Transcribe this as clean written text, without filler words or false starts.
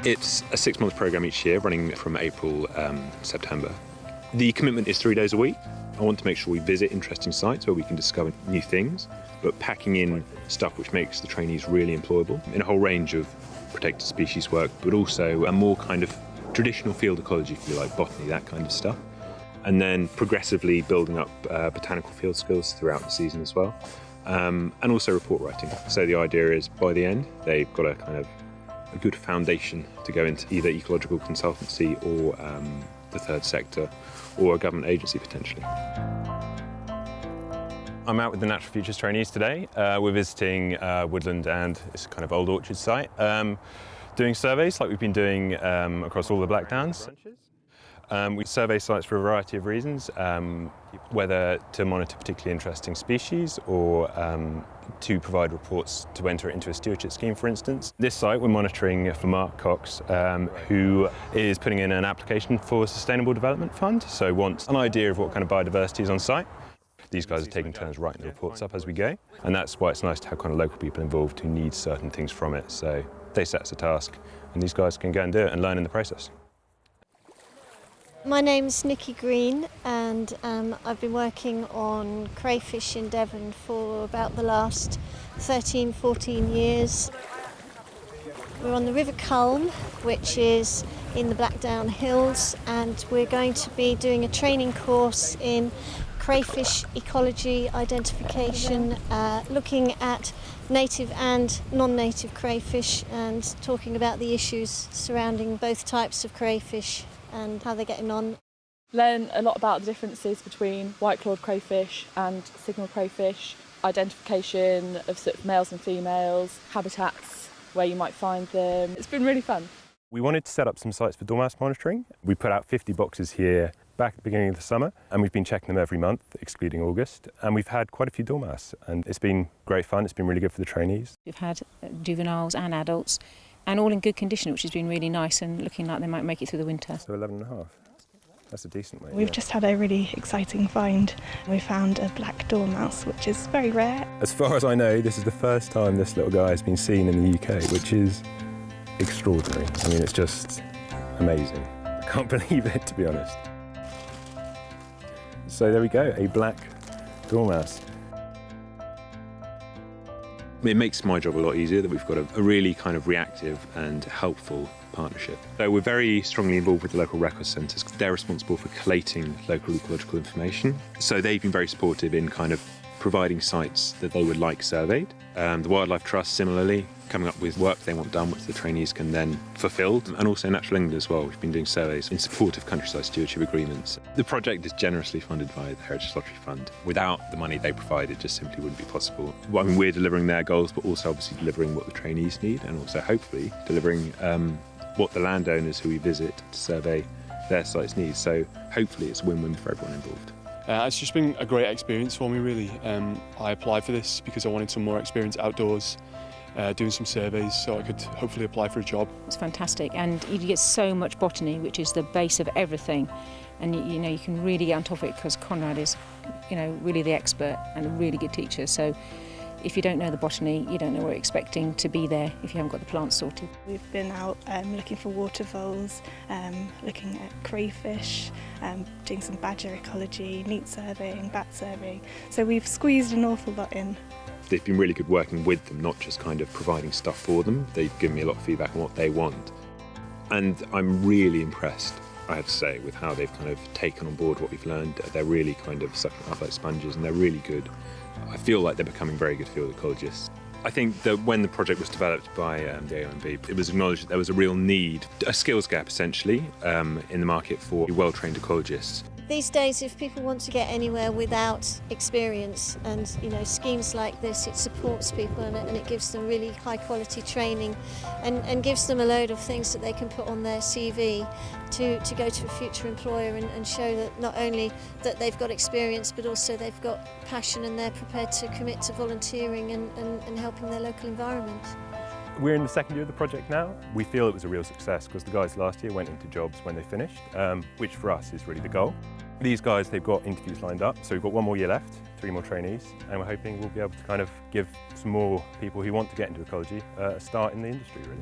It's a 6-month programme each year, running from April, September. The commitment is 3 days a week. I want to make sure we visit interesting sites where we can discover new things, but packing in stuff which makes the trainees really employable in a whole range of protected species work, but also a more kind of traditional field ecology, if you like, botany, that kind of stuff. And then progressively building up botanical field skills throughout the season as well. And also report writing. So the idea is by the end, they've got a good foundation to go into either ecological consultancy or the third sector or a government agency potentially. I'm out with the Natural Futures trainees today. We're visiting woodland and it's a kind of old orchard site, doing surveys like we've been doing across all the Blackdowns. We survey sites for a variety of reasons, whether to monitor particularly interesting species or to provide reports to enter into a stewardship scheme, for instance. This site we're monitoring for Mark Cox, who is putting in an application for a Sustainable Development Fund, so wants an idea of what kind of biodiversity is on site. These guys are taking turns writing the reports up as we go, and that's why it's nice to have kind of local people involved who need certain things from it. So they set us a task, and these guys can go and do it and learn in the process. My name's Nikki Green, and I've been working on crayfish in Devon for about the last 13, 14 years. We're on the River Culm, which is in the Blackdown Hills, and we're going to be doing a training course in crayfish ecology identification, looking at native and non-native crayfish and talking about the issues surrounding both types of crayfish and how they're getting on. Learn a lot about the differences between white-clawed crayfish and signal crayfish, identification of sort of males and females, habitats where you might find them. It's been really fun. We wanted to set up some sites for dormouse monitoring. We put out 50 boxes here back at the beginning of the summer, and we've been checking them every month, excluding August, and we've had quite a few dormouse, and it's been great fun. It's been really good for the trainees. We've had juveniles and adults, and all in good condition, which has been really nice and looking like they might make it through the winter. So 11.5. That's a decent weight. We've just had a really exciting find. We found a black dormouse, which is very rare. As far as I know, this is the first time this little guy has been seen in the UK, which is extraordinary. I mean, it's just amazing. I can't believe it, to be honest. So there we go, a black dormouse. It makes my job a lot easier that we've got a really kind of reactive and helpful partnership. So we're very strongly involved with the local record centres. They're responsible for collating local ecological information. So they've been very supportive in kind of providing sites that they would like surveyed. The Wildlife Trust, similarly, coming up with work they want done, which the trainees can then fulfil. And also Natural England as well, we've been doing surveys in support of countryside stewardship agreements. The project is generously funded by the Heritage Lottery Fund. Without the money they provide, it just simply wouldn't be possible. I mean, we're delivering their goals, but also obviously delivering what the trainees need, and also hopefully delivering what the landowners who we visit to survey their sites need. So hopefully it's a win-win for everyone involved. It's just been a great experience for me, really. I applied for this because I wanted some more experience outdoors, doing some surveys so I could hopefully apply for a job. It's fantastic, and you get so much botany, which is the base of everything, and you can really get on top of it because Conrad is really the expert and a really good teacher. So if you don't know the botany, you don't know what you're expecting to be there if you haven't got the plants sorted. We've been out looking for water voles, looking at crayfish, doing some badger ecology, neat surveying, bat surveying. So we've squeezed an awful lot in. They've been really good working with them, not just kind of providing stuff for them. They've given me a lot of feedback on what they want. And I'm really impressed, I have to say, with how they've kind of taken on board what we've learned. They're really kind of sucking up like sponges, and they're really good. I feel like they're becoming very good field ecologists. I think that when the project was developed by the AONB, it was acknowledged that there was a real need, a skills gap essentially, in the market for well-trained ecologists. These days, if people want to get anywhere without experience, and schemes like this, it supports people and it gives them really high quality training and gives them a load of things that they can put on their CV to go to a future employer and show that not only that they've got experience, but also they've got passion and they're prepared to commit to volunteering and helping their local environment. We're in the second year of the project now. We feel it was a real success because the guys last year went into jobs when they finished, which for us is really the goal. These guys, they've got interviews lined up, so we've got 1 more year left, 3 more trainees, and we're hoping we'll be able to kind of give some more people who want to get into ecology a start in the industry, really.